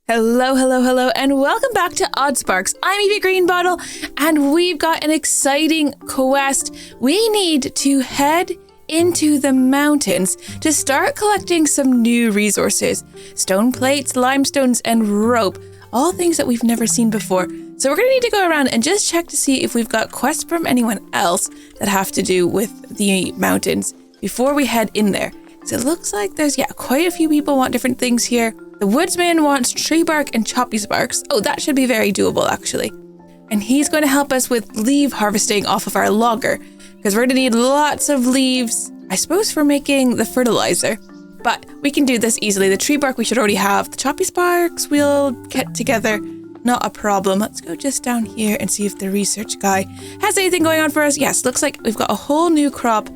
Hello, hello, hello, and welcome back to Oddsparks. I'm Evie Greenbottle, and we've got an exciting quest. We need to head into the mountains to start collecting some new resources. Stone plates, limestones, and rope. All things that we've never seen before. So we're going to need to go around and just check to see if we've got quests from anyone else that have to do with the mountains before we head in there. So it looks like there's, quite a few people want different things here. The woodsman wants tree bark and choppy sparks. Oh, that should be very doable, actually. And he's going to help us with leaf harvesting off of our logger, because we're going to need lots of leaves, I suppose, for making the fertilizer. But we can do this easily. The tree bark we should already have. The choppy sparks we'll get together. Not a problem. Let's go just down here and see if the research guy has anything going on for us. Yes, looks like we've got a whole new crop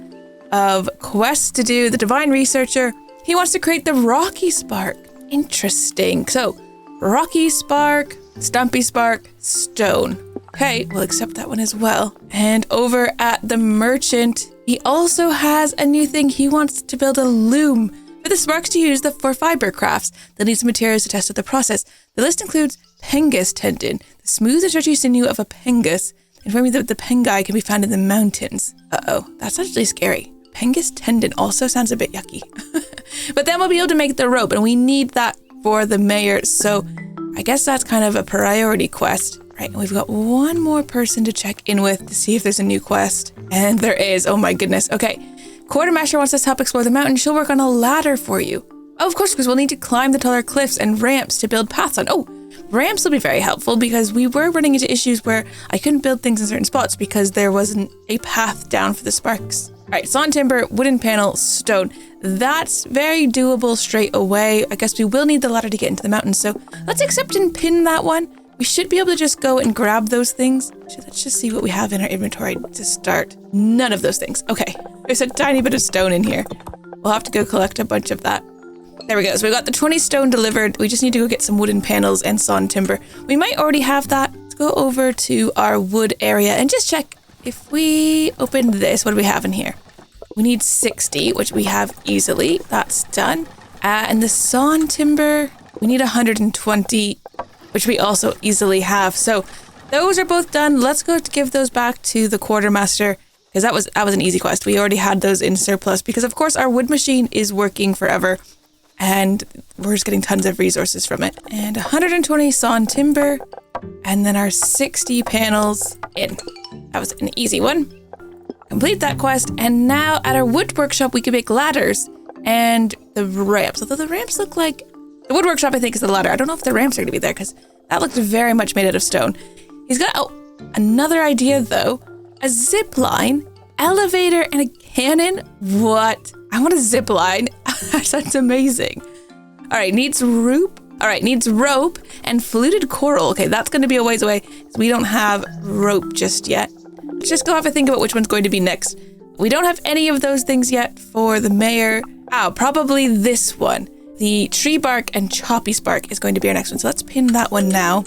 of quests to do. The divine researcher, he wants to create the rocky spark. Interesting. So, rocky spark, stumpy spark, stone. Okay, we'll accept that one as well. And over at the merchant, he also has a new thing. He wants to build a loom for the sparks to use for fiber crafts. They'll need some materials to test out the process. The list includes pengus tendon, the smooth and stretchy sinew of a pengus, informing that the pengai can be found in the mountains. Uh-oh, that's actually scary. Pengus tendon also sounds a bit yucky. But then we'll be able to make the rope, and we need that for the mayor, so I guess that's kind of a priority quest. Right, and we've got one more person to check in with to see if there's a new quest. And there is. Oh my goodness. Okay, Quartermaster wants us to help explore the mountain. She'll work on a ladder for you. Oh, of course, because we'll need to climb the taller cliffs and ramps to build paths on. Oh, ramps will be very helpful because we were running into issues where I couldn't build things in certain spots because there wasn't a path down for the sparks. All right, sawn timber, wooden panel, stone. That's very doable straight away. I guess we will need the ladder to get into the mountains, so let's accept and pin that one. We should be able to just go and grab those things. So let's just see what we have in our inventory to start. None of those things. Okay, there's a tiny bit of stone in here. We'll have to go collect a bunch of that. There we go. So we got the 20 stone delivered. We just need to go get some wooden panels and sawn timber. We might already have that. Let's go over to our wood area and just check. If we open this, what do we have in here? We need 60, which we have easily. That's done. And the sawn timber, we need 120, which we also easily have. So those are both done. Let's go to give those back to the quartermaster, because that was an easy quest. We already had those in surplus because, of course, our wood machine is working forever, and we're just getting tons of resources from it. And 120 sawn timber, and then our 60 panels in. That was an easy one. Complete that quest, and now at our wood workshop we can make ladders and the ramps. Although the ramps look like... The wood workshop, I think, is the ladder. I don't know if the ramps are going to be there because that looks very much made out of stone. He's got another idea, though. A zip line, elevator, and a cannon? What? I want a zip line. That's amazing. All right, needs rope. All right, needs rope and fluted coral. Okay, that's going to be a ways away because we don't have rope just yet. Let's just go have a think about which one's going to be next. We don't have any of those things yet for the mayor. Oh, probably this one. The tree bark and choppy spark is going to be our next one. So let's pin that one now.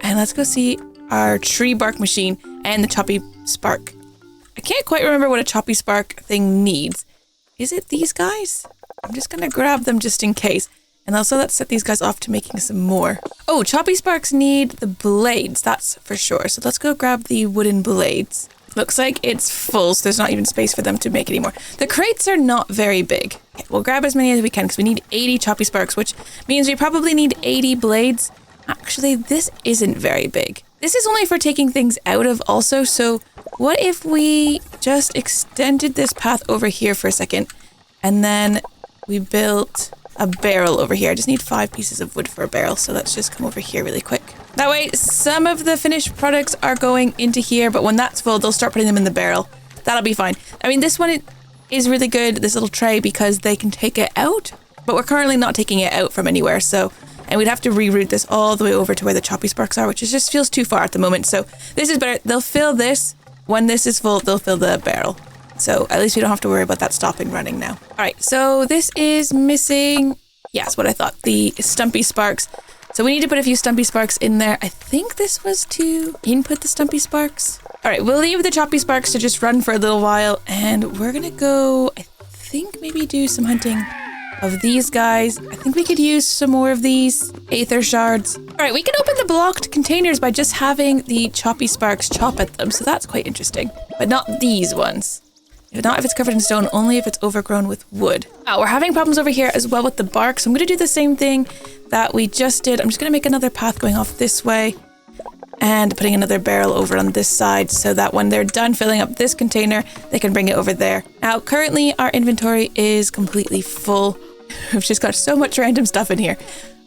And let's go see our tree bark machine and the choppy spark. I can't quite remember what a choppy spark thing needs. Is it these guys? I'm just going to grab them just in case. And also let's set these guys off to making some more. Oh, choppy sparks need the blades, that's for sure. So let's go grab the wooden blades. Looks like it's full, so there's not even space for them to make anymore. The crates are not very big. Okay, we'll grab as many as we can because we need 80 choppy sparks, which means we probably need 80 blades. Actually, this isn't very big. This is only for taking things out of also, so what if we just extended this path over here for a second, and then we built a barrel over here. I just need 5 pieces of wood for a barrel, so let's just come over here really quick. That way, some of the finished products are going into here, but when that's full, they'll start putting them in the barrel. That'll be fine. I mean, this one is really good, this little tray, because they can take it out, but we're currently not taking it out from anywhere, so... And we'd have to reroute this all the way over to where the choppy sparks are, which just feels too far at the moment, so this is better. They'll fill this. When this is full, they'll fill the barrel. So at least we don't have to worry about that stopping running now. All right, so this is missing, yes, what I thought, the stumpy sparks. So we need to put a few stumpy sparks in there. I think this was to input the stumpy sparks. All right, we'll leave the choppy sparks to just run for a little while, and we're gonna go, I think maybe do some hunting of these guys. I think we could use some more of these aether shards. All right, we can open the blocked containers by just having the choppy sparks chop at them. So that's quite interesting, but not these ones. Not if it's covered in stone, only if it's overgrown with wood. We're having problems over here as well with the bark. So I'm going to do the same thing that we just did. I'm just going to make another path going off this way and putting another barrel over on this side so that when they're done filling up this container, they can bring it over there. Now, currently our inventory is completely full. We've just got so much random stuff in here.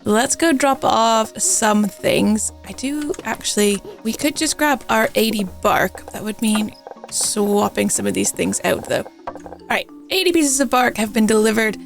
Let's go drop off some things. We could just grab our 80 bark. That would mean swapping some of these things out though. All right, 80 pieces of bark have been delivered.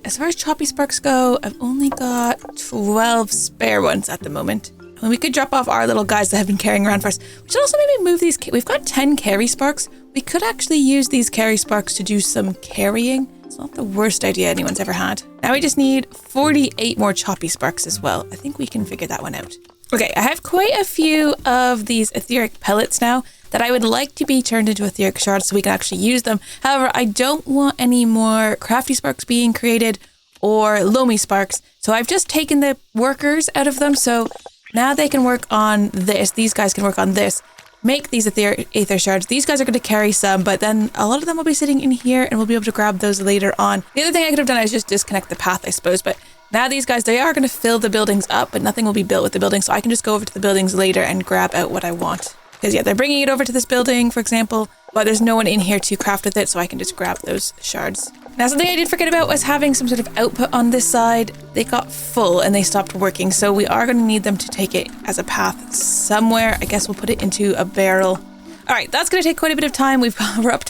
As far as choppy sparks go, I've only got 12 spare ones at the moment. And we could drop off our little guys that have been carrying around for us. We should also maybe move these. We've got 10 carry sparks. We could actually use these carry sparks to do some carrying. It's not the worst idea anyone's ever had. Now we just need 48 more choppy sparks as well. I think we can figure that one out. Okay, I have quite a few of these etheric pellets now that I would like to be turned into etheric shards so we can actually use them. However, I don't want any more crafty sparks being created or loamy sparks. So I've just taken the workers out of them. So now they can work on this. These guys can work on this. Make these aether shards. These guys are going to carry some, but then a lot of them will be sitting in here and we'll be able to grab those later on. The other thing I could have done is just disconnect the path, I suppose, but now these guys, they are going to fill the buildings up, but nothing will be built with the buildings, so I can just go over to the buildings later and grab out what I want. Because yeah, they're bringing it over to this building, for example, but there's no one in here to craft with it, so I can just grab those shards. Now, something I did forget about was having some sort of output on this side. They got full and they stopped working, so we are going to need them to take it as a path somewhere. I guess we'll put it into a barrel. All right, that's going to take quite a bit of time. We're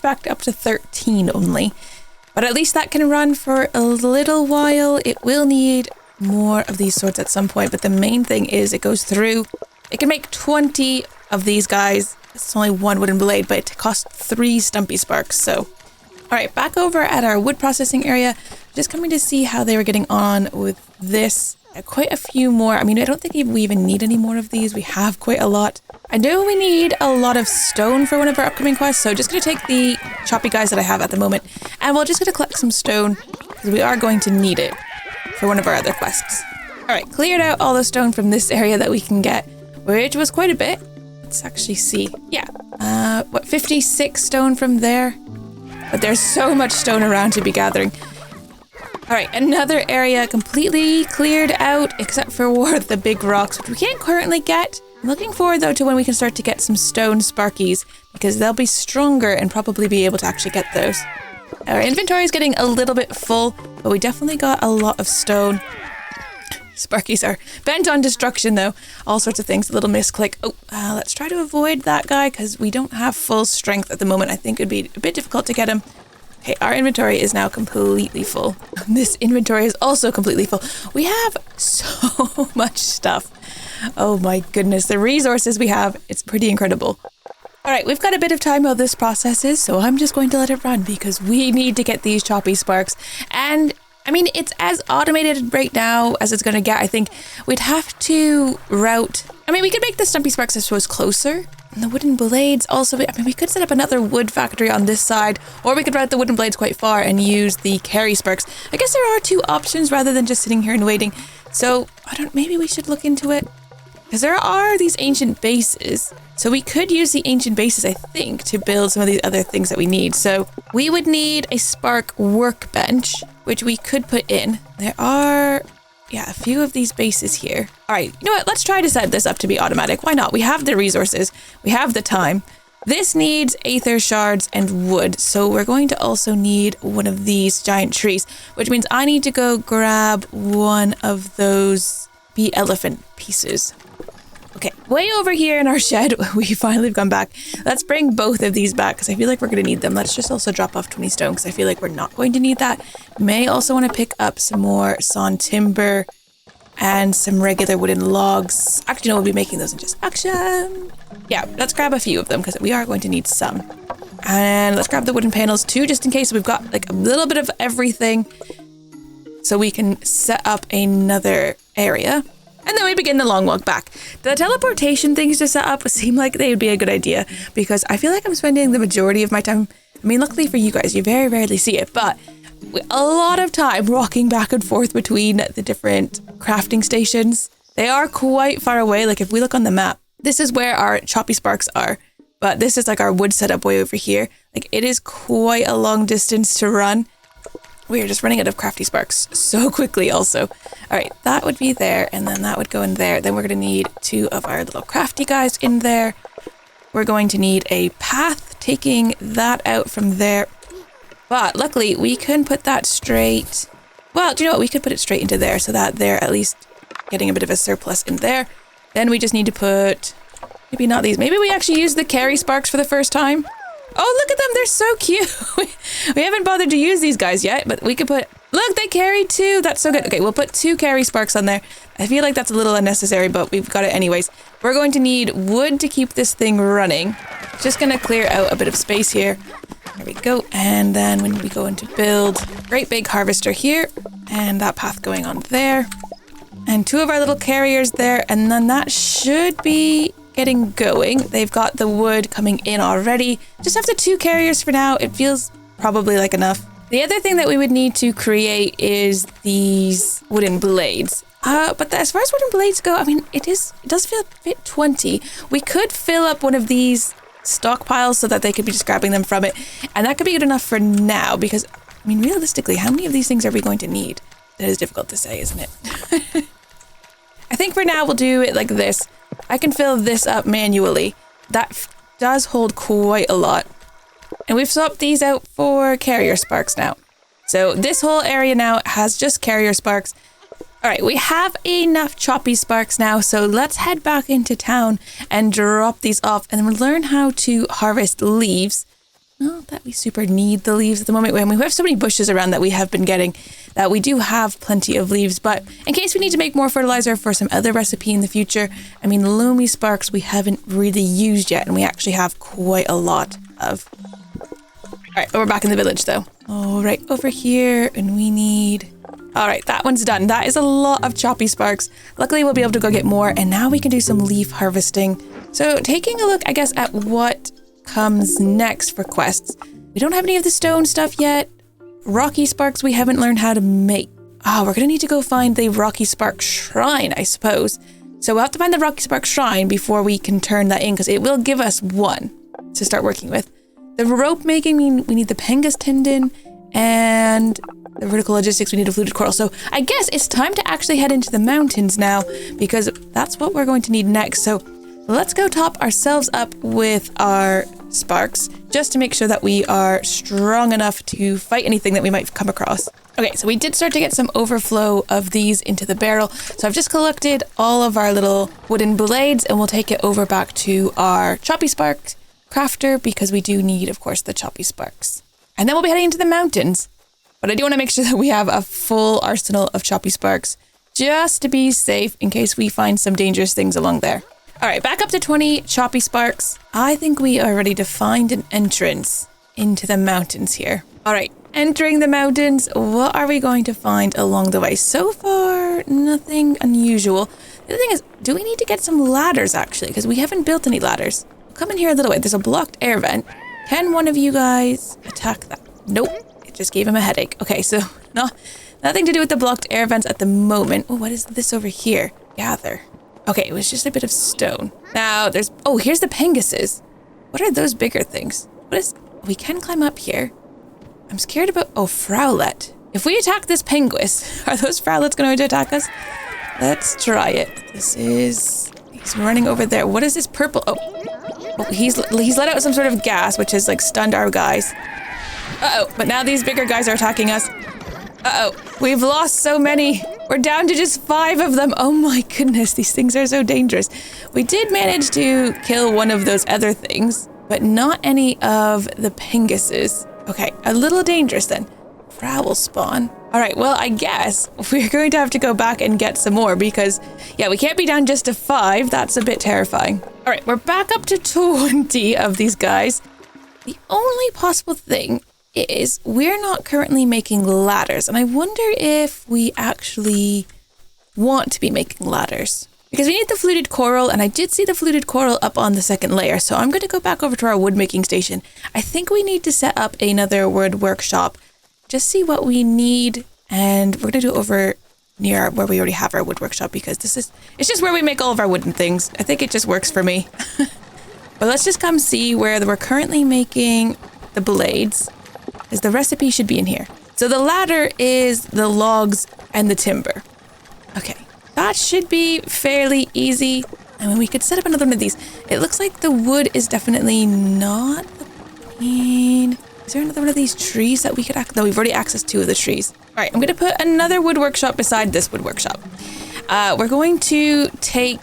back up to 13 only, but at least that can run for a little while. It will need more of these swords at some point, but the main thing is it goes through. It can make 20 of these guys. It's only one wooden blade, but it costs 3 stumpy sparks, so... All right, back over at our wood processing area, just coming to see how they were getting on with this. Quite a few more. I mean, I don't think we even need any more of these. We have quite a lot. I know we need a lot of stone for one of our upcoming quests, so just going to take the choppy guys that I have at the moment, and we're just going to collect some stone, because we are going to need it for one of our other quests. All right, cleared out all the stone from this area that we can get, which was quite a bit. Let's actually see. Yeah, 56 stone from there? But there's so much stone around to be gathering. All right, another area completely cleared out except for the big rocks, which we can't currently get. I'm looking forward, though, to when we can start to get some stone sparkies because they'll be stronger and probably be able to actually get those. Our inventory is getting a little bit full, but we definitely got a lot of stone. Sparkies are bent on destruction, though. All sorts of things. A little misclick. Let's try to avoid that guy because we don't have full strength at the moment. I think it'd be a bit difficult to get him. Okay, our inventory is now completely full. This inventory is also completely full. We have so much stuff. Oh my goodness. The resources we have, it's pretty incredible. All right, we've got a bit of time while this processes, so I'm just going to let it run because we need to get these choppy sparks. And I mean, it's as automated right now as it's going to get. I think we'd have to route... I mean, we could make the stumpy sparks, I suppose, closer. And the wooden blades also... I mean, we could set up another wood factory on this side, or we could route the wooden blades quite far and use the carry sparks. I guess there are 2 options rather than just sitting here and waiting. So, maybe we should look into it. Because there are these ancient bases. So we could use the ancient bases, I think, to build some of these other things that we need. So we would need a spark workbench, which we could put in. There are, a few of these bases here. All right, you know what? Let's try to set this up to be automatic. Why not? We have the resources. We have the time. This needs aether shards and wood. So we're going to also need one of these giant trees, which means I need to go grab one of those bee elephant pieces. Okay, way over here in our shed, we finally have come back. Let's bring both of these back because I feel like we're going to need them. Let's just also drop off 20 stone because I feel like we're not going to need that. May also want to pick up some more sawn timber and some regular wooden logs. Actually, no, we'll be making those in just action. Yeah, let's grab a few of them because we are going to need some. And let's grab the wooden panels too, just in case we've got like a little bit of everything so we can set up another area. And then we begin the long walk back. The teleportation things to set up seem like they would be a good idea because I feel like I'm spending the majority of my time. I mean, luckily for you guys, you very rarely see it, but a lot of time walking back and forth between the different crafting stations. They are quite far away. Like if we look on the map, this is where our choppy sparks are, but this is like our wood setup way over here. Like it is quite a long distance to run. We are just running out of crafty sparks so quickly also. All right, that would be there, and then that would go in there. Then we're going to need 2 of our little crafty guys in there. We're going to need a path taking that out from there. But luckily, we can put that straight... Well, do you know what? We could put it straight into there so that they're at least getting a bit of a surplus in there. Then we just need to put... Maybe not these. Maybe we actually use the carry sparks for the first time. Oh, look at them. They're so cute. We haven't bothered to use these guys yet, but we could put... Look, they carry 2. That's so good. Okay, we'll put 2 carry sparks on there. I feel like that's a little unnecessary, but we've got it anyways. We're going to need wood to keep this thing running. Just going to clear out a bit of space here. There we go. And then when we go into build, great big harvester here. And that path going on there. And 2 of our little carriers there. And then that should be getting going. They've got the wood coming in already. Just have the 2 carriers for now. It feels probably like enough. The other thing that we would need to create is these wooden blades. But as far as wooden blades go, I mean, it does feel a bit 20. We could fill up one of these stockpiles so that they could be just grabbing them from it. And that could be good enough for now because, I mean, realistically, how many of these things are we going to need? That is difficult to say, isn't it? I think for now we'll do it like this. I can fill this up manually. That does hold quite a lot. And we've swapped these out for carrier sparks now. So this whole area now has just carrier sparks. All right, we have enough choppy sparks now, so let's head back into town and drop these off and then learn how to harvest leaves. Not that we super need the leaves at the moment. I mean, we have so many bushes around that we have been getting that we do have plenty of leaves, but in case we need to make more fertilizer for some other recipe in the future, I mean, loomy sparks we haven't really used yet, and we actually have quite a lot of. All right, but we're back in the village though. All right, over here, and we need... All right, that one's done. That is a lot of choppy sparks. Luckily, we'll be able to go get more, and now we can do some leaf harvesting. So taking a look, I guess, at what comes next for quests. We don't have any of the stone stuff yet. Rocky sparks we haven't learned how to make. Oh, we're going to need to go find the Rocky Spark Shrine, I suppose. So we'll have to find the Rocky Spark Shrine before we can turn that in, because it will give us one to start working with. The rope making, we need the Pengus tendon, and the vertical logistics, we need a fluted coral. So I guess it's time to actually head into the mountains now, because that's what we're going to need next. So let's go top ourselves up with our sparks, just to make sure that we are strong enough to fight anything that we might come across. Okay, so we did start to get some overflow of these into the barrel. So I've just collected all of our little wooden blades, and we'll take it over back to our choppy spark crafter, because we do need, of course, the choppy sparks. And then we'll be heading into the mountains. But I do want to make sure that we have a full arsenal of choppy sparks, just to be safe in case we find some dangerous things along there. All right, back up to 20 choppy sparks. I think we already defined an entrance into the mountains here. All right, entering the mountains, what are we going to find along the way? So far, nothing unusual. The other thing is, do we need to get some ladders, actually? Because we haven't built any ladders. We'll come in here a little way. There's a blocked air vent. Can one of you guys attack that? Nope. It just gave him a headache. Okay, so nothing to do with the blocked air vents at the moment. Oh, what is this over here? Gather. Okay, it was just a bit of stone. Now there's... Oh, here's the Penguses. What are those bigger things? What is... We can climb up here. I'm scared about... Oh, Frowlet. If we attack this Penguis, are those Frowlets going to attack us? Let's try it. This is... He's running over there. What is this purple... Oh, he's let out some sort of gas, which has, like, stunned our guys. Uh-oh, but now these bigger guys are attacking us. Uh-oh, we've lost so many. We're down to just 5 of them. Oh my goodness, these things are so dangerous. We did manage to kill one of those other things, but not any of the Penguses. Okay, a little dangerous then. Prowl spawn. All right, well, I guess we're going to have to go back and get some more because, yeah, we can't be down just to 5. That's a bit terrifying. All right, we're back up to 20 of these guys. The only possible thing is we're not currently making ladders, and I wonder if we actually want to be making ladders. Because we need the fluted coral, and I did see the fluted coral up on the second layer, so I'm going to go back over to our wood making station. I think we need to set up another wood workshop just see what we need. And we're going to do it over near where we already have our wood workshop because it's just where we make all of our wooden things. I think it just works for me. But let's just come see where we're currently making the blades, because the recipe should be in here. So the ladder is the logs and the timber. Okay, that should be fairly easy. I mean, we could set up another one of these. It looks like the wood is definitely not the pain. Is there another one of these trees that we could no, we've already accessed 2 of the trees. All right, I'm going to put another wood workshop beside this wood workshop. We're going to take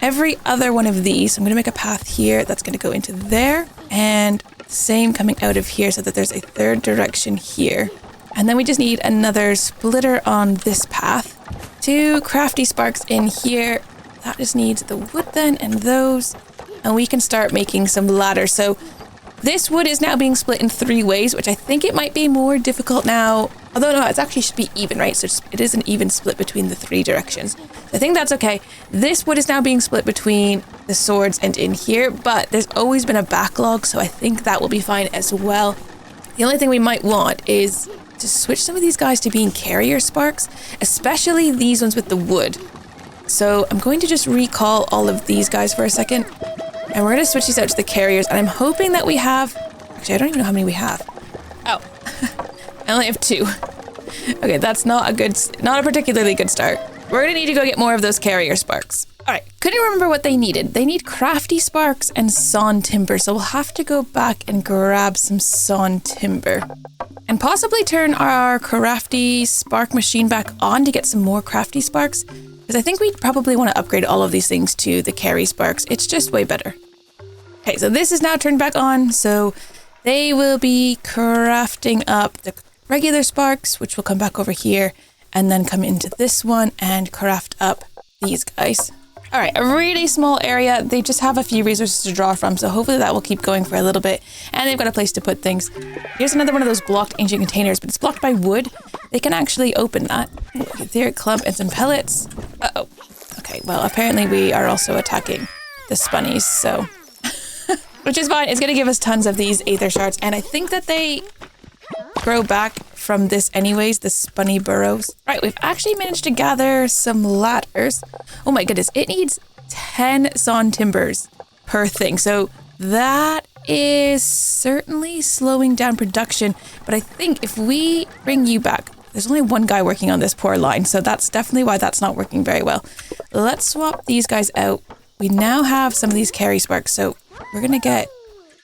every other one of these. I'm going to make a path here that's going to go into there, and same coming out of here so that there's a third direction here. And then we just need another splitter on this path. 2 crafty sparks in here. That just needs the wood then and those, and we can start making some ladders. So this wood is now being split in 3 ways, which I think it might be more difficult now. Although no, it actually should be even, right? So it is an even split between the 3 directions. I think that's okay. This wood is now being split between the swords and in here, but there's always been a backlog, so I think that will be fine as well. The only thing we might want is to switch some of these guys to being carrier sparks, especially these ones with the wood. So I'm going to just recall all of these guys for a second, and we're going to switch these out to the carriers, and I'm hoping that we have... Actually, I don't even know how many we have. Oh, I only have 2. Okay, that's not a particularly good start. We're going to need to go get more of those carrier sparks. All right, couldn't remember what they needed. They need crafty sparks and sawn timber, so we'll have to go back and grab some sawn timber. And possibly turn our crafty spark machine back on to get some more crafty sparks. Because I think we probably want to upgrade all of these things to the carry sparks. It's just way better. Okay, so this is now turned back on. So they will be crafting up the regular sparks, which will come back over here. And then come into this one and craft up these guys. All right, a really small area. They just have a few resources to draw from. So hopefully that will keep going for a little bit. And they've got a place to put things. Here's another one of those blocked ancient containers, but it's blocked by wood. They can actually open that. Ooh, etheric clump and some pellets. Uh-oh. Okay, well, apparently we are also attacking the spunnies, so... Which is fine. It's going to give us tons of these aether shards. And I think that they grow back from this anyways, the spunny burrows. Right, we've actually managed to gather some ladders. Oh my goodness, it needs 10 sawn timbers per thing. So that is certainly slowing down production. But I think if we bring you back, there's only one guy working on this poor line. So that's definitely why that's not working very well. Let's swap these guys out. We now have some of these carry sparks. So we're going to get,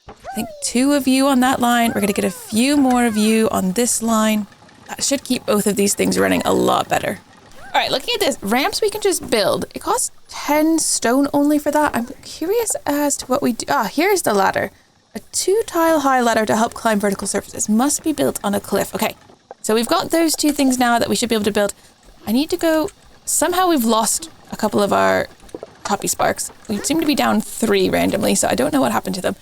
I think, 2 of you on that line. We're going to get a few more of you on this line. That should keep both of these things running a lot better. All right, looking at this, ramps we can just build. It costs 10 stone only for that. I'm curious as to what we do. Ah, here's the ladder. A 2-tile high ladder to help climb vertical surfaces. Must be built on a cliff. Okay, so we've got those 2 things now that we should be able to build. I need to go... Somehow we've lost a couple of our copy sparks. We seem to be down 3 randomly, so I don't know what happened to them.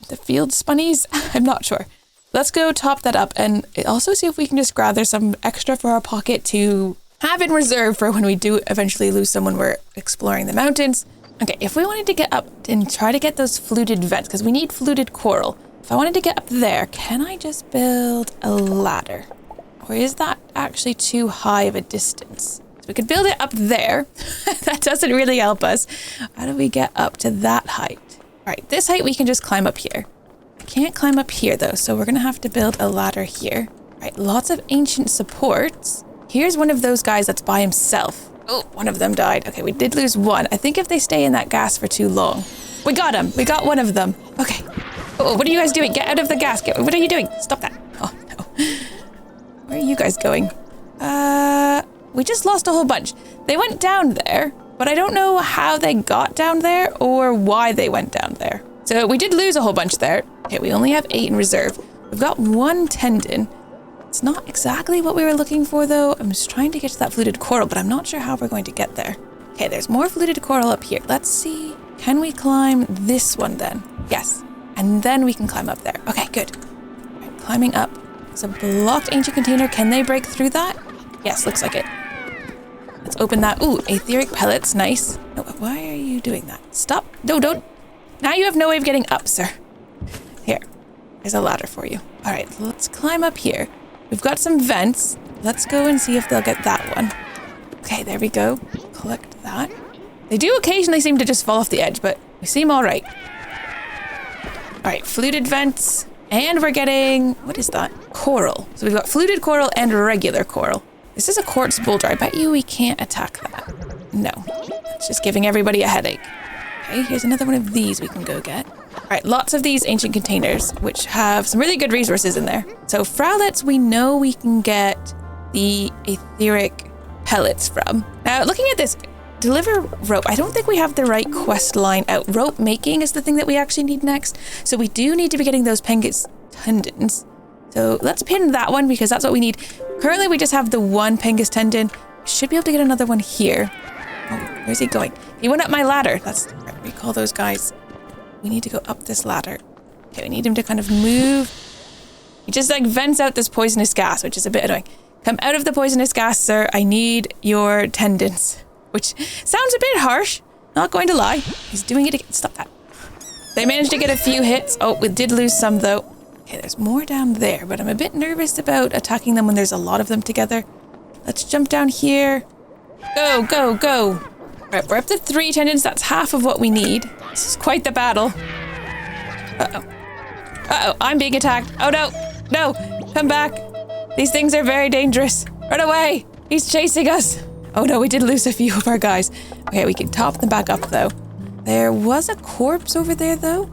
The field spunnies? I'm not sure. Let's go top that up and also see if we can just gather some extra for our pocket to have in reserve for when we do eventually lose someone we're exploring the mountains. Okay, if we wanted to get up and try to get those fluted vents, because we need fluted coral. If I wanted to get up there, can I just build a ladder? Or is that actually too high of a distance? So we could build it up there. That doesn't really help us. How do we get up to that height? All right, this height we can just climb up here. I can't climb up here though, so we're gonna have to build a ladder here. All right, lots of ancient supports. Here's one of those guys that's by himself. Oh, one of them died. Okay, we did lose one. I think if they stay in that gas for too long. We got him. We got one of them. Okay. Oh, what are you guys doing? Get out of the gas. What are you doing? Stop that. Oh, no. Where are you guys going? We just lost a whole bunch. They went down there, but I don't know how they got down there or why they went down there. So we did lose a whole bunch there. Okay, we only have 8 in reserve. We've got 1 tendon. It's not exactly what we were looking for though. I'm just trying to get to that fluted coral, but I'm not sure how we're going to get there. Okay, there's more fluted coral up here. Let's see. Can we climb this one then? Yes. And then we can climb up there. Okay, good. All right, climbing up. It's a blocked ancient container. Can they break through that? Yes, looks like it. Let's open that. Ooh, etheric pellets. Nice. No, why are you doing that? Stop. No, don't. Now you have no way of getting up, sir. Here. There's a ladder for you. All right, let's climb up here. We've got some vents. Let's go and see if they'll get that one. Okay, there we go. Collect that. They do occasionally seem to just fall off the edge, but we seem all right. All right, fluted vents. And we're getting, what is that? Coral. So we've got fluted coral and regular coral. This is a quartz boulder. I bet you we can't attack that. No, it's just giving everybody a headache. Okay, here's another one of these we can go get. All right, lots of these ancient containers, which have some really good resources in there. So frowlets, we know we can get the etheric pellets from. Now, looking at this, deliver rope. I don't think we have the right quest line out. Rope making is the thing that we actually need next. So we do need to be getting those Pengus tendons. So let's pin that one because that's what we need. Currently, we just have the one Pengus tendon. Should be able to get another one here. Oh, where's he going? He went up my ladder. That's right, recall those guys. We need to go up this ladder. Okay, we need him to kind of move. He just like vents out this poisonous gas, which is a bit annoying. Come out of the poisonous gas, sir. I need your tendons. Which sounds a bit harsh, not going to lie. He's doing it again. Stop that. They managed to get a few hits. Oh, we did lose some though. Okay, there's more down there, but I'm a bit nervous about attacking them when there's a lot of them together. Let's jump down here. Go, go, go. All right, we're up to 3 tendons. That's half of what we need. This is quite the battle. Uh-oh. Uh-oh, I'm being attacked. Oh no, no, come back. These things are very dangerous. Run away. He's chasing us. Oh no, we did lose a few of our guys. Okay, we can top them back up though. There was a corpse over there though.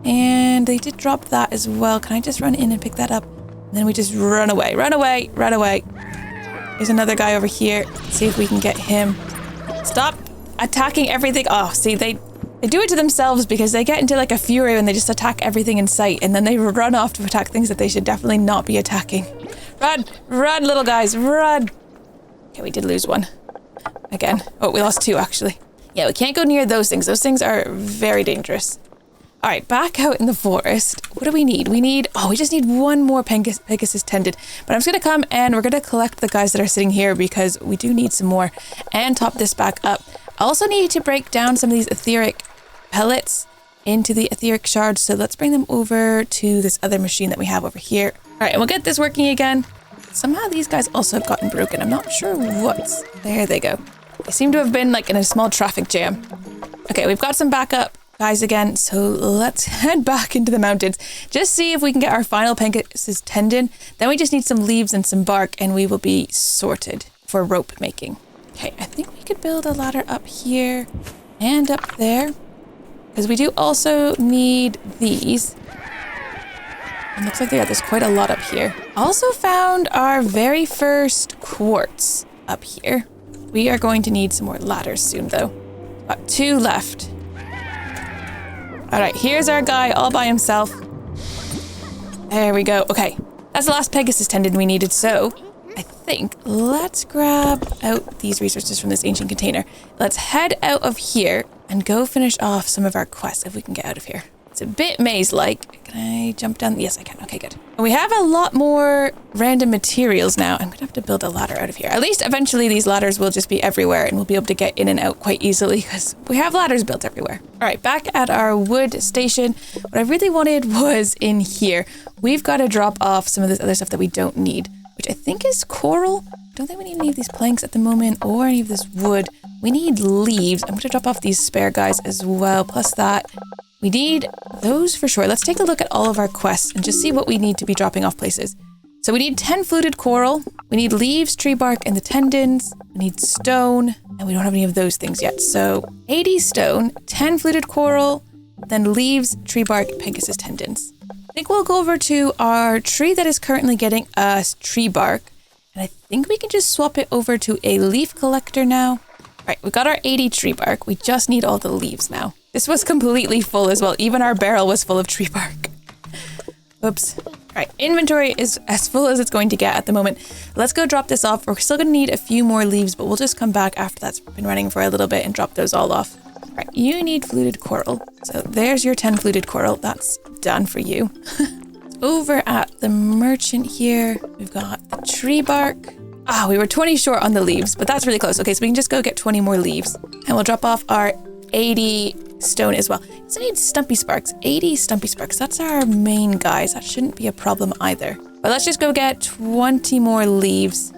And they did drop that as well. Can I just run in and pick that up? And then we just run away, run away, run away. There's another guy over here. Let's see if we can get him. Stop attacking everything. Oh, see, they do it to themselves because they get into like a fury and they just attack everything in sight. And then they run off to attack things that they should definitely not be attacking. Run, run, little guys, run. Okay, we did lose one. Again. Oh, we lost 2 actually. Yeah, we can't go near those things. Those things are very dangerous. All right, back out in the forest. What do we need? We just need one more Pegasus tendon. But I'm just going to come and we're going to collect the guys that are sitting here because we do need some more and top this back up. I also need to break down some of these etheric pellets into the etheric shards. So let's bring them over to this other machine that we have over here. All right, and we'll get this working again. Somehow these guys also have gotten broken. I'm not sure what's... There they go. They seem to have been like in a small traffic jam. Okay, we've got some backup guys again. So let's head back into the mountains. Just see if we can get our final Pegasus tendon. Then we just need some leaves and some bark and we will be sorted for rope making. Okay, I think we could build a ladder up here and up there. Because we do also need these. It looks like there's quite a lot up here. Also found our very first quartz up here. We are going to need some more ladders soon though. Got 2 left. All right, here's our guy all by himself. There we go. Okay, that's the last Pegasus tendon we needed. So I think let's grab out these resources from this ancient container. Let's head out of here and go finish off some of our quests if we can get out of here. It's a bit maze-like. Can I jump down? Yes, I can. Okay, good. We have a lot more random materials now. I'm going to have to build a ladder out of here. At least eventually these ladders will just be everywhere and we'll be able to get in and out quite easily because we have ladders built everywhere. All right, back at our wood station. What I really wanted was in here. We've got to drop off some of this other stuff that we don't need, which I think is coral. Don't think we need any of these planks at the moment or any of this wood. We need leaves. I'm going to drop off these spare guys as well. Plus that. We need those for sure. Let's take a look at all of our quests and just see what we need to be dropping off places. So we need 10 fluted coral. We need leaves, tree bark, and the tendons. We need stone, and we don't have any of those things yet. So 80 stone, 10 fluted coral, then leaves, tree bark, Pegasus tendons. I think we'll go over to our tree that is currently getting us tree bark. And I think we can just swap it over to a leaf collector now. All right, we got our 80 tree bark. We just need all the leaves now. This was completely full as well. Even our barrel was full of tree bark. Oops. All right, inventory is as full as it's going to get at the moment. Let's go drop this off. We're still going to need a few more leaves, but we'll just come back after that's been running for a little bit and drop those all off. All right, you need fluted coral. So there's your 10 fluted coral. That's done for you. Over at the merchant here, we've got the tree bark. We were 20 short on the leaves, but that's really close. Okay, so we can just go get 20 more leaves and we'll drop off our 80 stone as well. So we need stumpy sparks, 80 stumpy sparks. That's our main guys. That shouldn't be a problem either. But let's just go get 20 more leaves.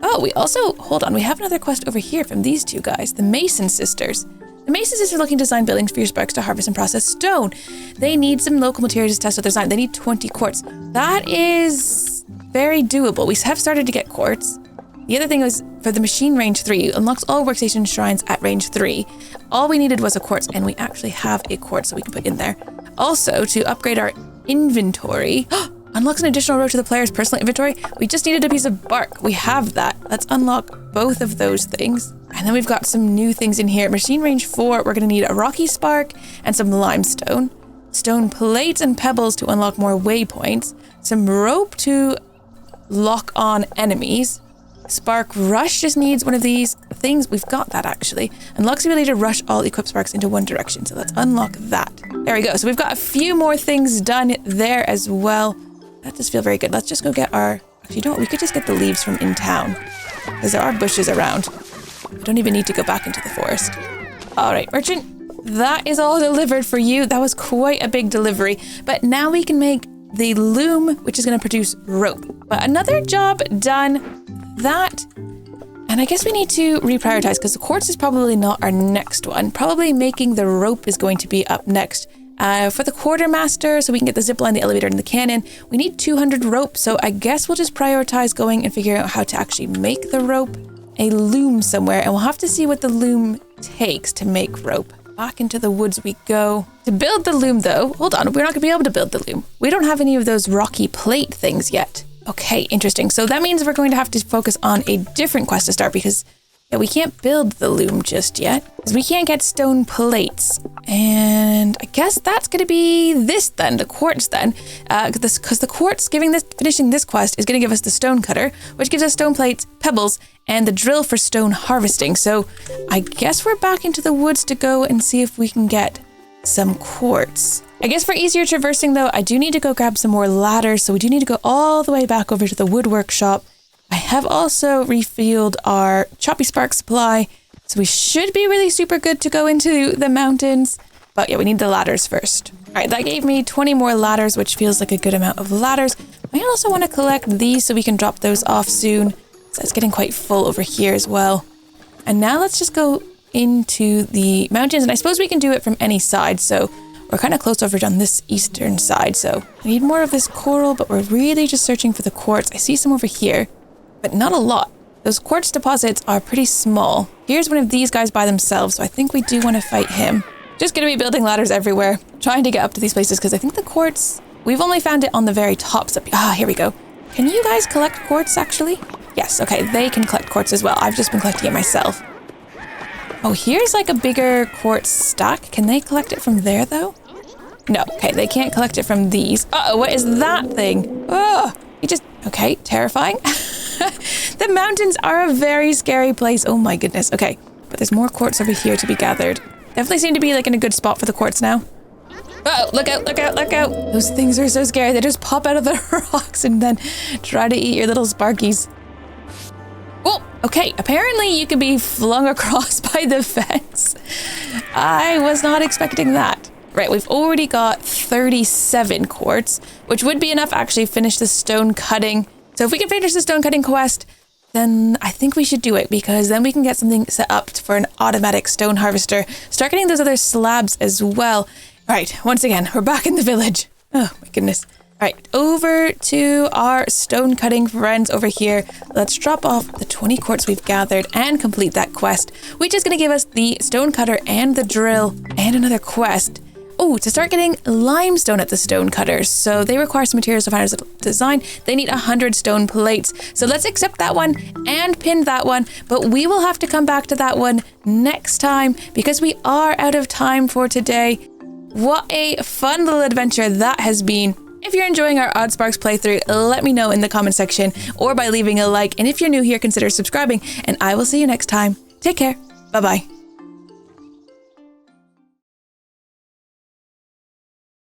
Oh, we also, hold on, we have another quest over here from these two guys, the Mason sisters. The Mason sisters are looking to design buildings for your sparks to harvest and process stone. They need some local materials to test out their design. They need 20 quartz. That is very doable. We have started to get quartz. The other thing was for the machine range 3, it unlocks all workstation shrines at range 3. All we needed was a quartz, and we actually have a quartz that we can put in there. Also, to upgrade our inventory, unlocks an additional row to the player's personal inventory. We just needed a piece of bark. We have that. Let's unlock both of those things. And then we've got some new things in here. Machine range 4, we're going to need a rocky spark and some limestone. Stone plates and pebbles to unlock more waypoints. Some rope to lock on enemies. Spark rush just needs one of these things. We've got that actually. Unlocks the ability to rush all equipped sparks into one direction. So let's unlock that. There we go. So we've got a few more things done there as well. That does feel very good. Let's just go get our... Actually, you know what? We could just get the leaves from in town. Because there are bushes around. We don't even need to go back into the forest. All right, merchant. That is all delivered for you. That was quite a big delivery. But now we can make the loom, which is going to produce rope. But another job done. That, and I guess we need to reprioritize because the quartz is probably not our next one. Probably making the rope is going to be up next. For the quartermaster, so we can get the zip line, the elevator, and the cannon, we need 200 rope. So I guess we'll just prioritize going and figuring out how to actually make the rope. A loom somewhere, and we'll have to see what the loom takes to make rope. Back into the woods we go. To build the loom though, hold on, we're not gonna be able to build the loom. We don't have any of those rocky plate things yet. Okay, interesting. So that means we're going to have to focus on a different quest to start because we can't build the loom just yet. Because we can't get stone plates. And I guess that's going to be this then, the quartz then. Because the quartz finishing this quest is going to give us the stone cutter, which gives us stone plates, pebbles, and the drill for stone harvesting. So I guess we're back into the woods to go and see if we can get some quartz. I guess for easier traversing though, I do need to go grab some more ladders. So we do need to go all the way back over to the woodwork shop. I have also refueled our choppy spark supply. So we should be really super good to go into the mountains. But yeah, we need the ladders first. All right, that gave me 20 more ladders, which feels like a good amount of ladders. I also want to collect these so we can drop those off soon. So it's getting quite full over here as well. And now let's just go into the mountains. And I suppose we can do it from any side. So we're kind of close over on this eastern side. So we need more of this coral, but we're really just searching for the quartz. I see some over here, but not a lot. Those quartz deposits are pretty small. Here's one of these guys by themselves. So I think we do want to fight him. Just going to be building ladders everywhere, trying to get up to these places because I think the quartz, we've only found it on the very tops. Here we go. Can you guys collect quartz actually? Yes, okay, they can collect quartz as well. I've just been collecting it myself. Oh, here's like a bigger quartz stack. Can they collect it from there though? No, okay, they can't collect it from these. Uh-oh, what is that thing? Oh, okay, terrifying. The mountains are a very scary place. Oh my goodness, okay. But there's more quartz over here to be gathered. Definitely seem to be like in a good spot for the quartz now. Oh, look out, look out, look out. Those things are so scary. They just pop out of the rocks and then try to eat your little sparkies. Oh, okay. Apparently you can be flung across by the fence. I was not expecting that. Right, we've already got 37 quartz, which would be enough to actually finish the stone cutting. So if we can finish the stone cutting quest, then I think we should do it because then we can get something set up for an automatic stone harvester. Start getting those other slabs as well. Right, once again, we're back in the village. Oh my goodness. All right, over to our stone cutting friends over here. Let's drop off the 20 quartz we've gathered and complete that quest, which is going to give us the stone cutter and the drill and another quest. Oh, to start getting limestone at the stone cutters. So they require some materials to find design. They need 100 stone plates. So let's accept that one and pin that one. But we will have to come back to that one next time because we are out of time for today. What a fun little adventure that has been. If you're enjoying our Oddsparks playthrough, let me know in the comment section or by leaving a like. And if you're new here, consider subscribing. And I will see you next time. Take care. Bye-bye.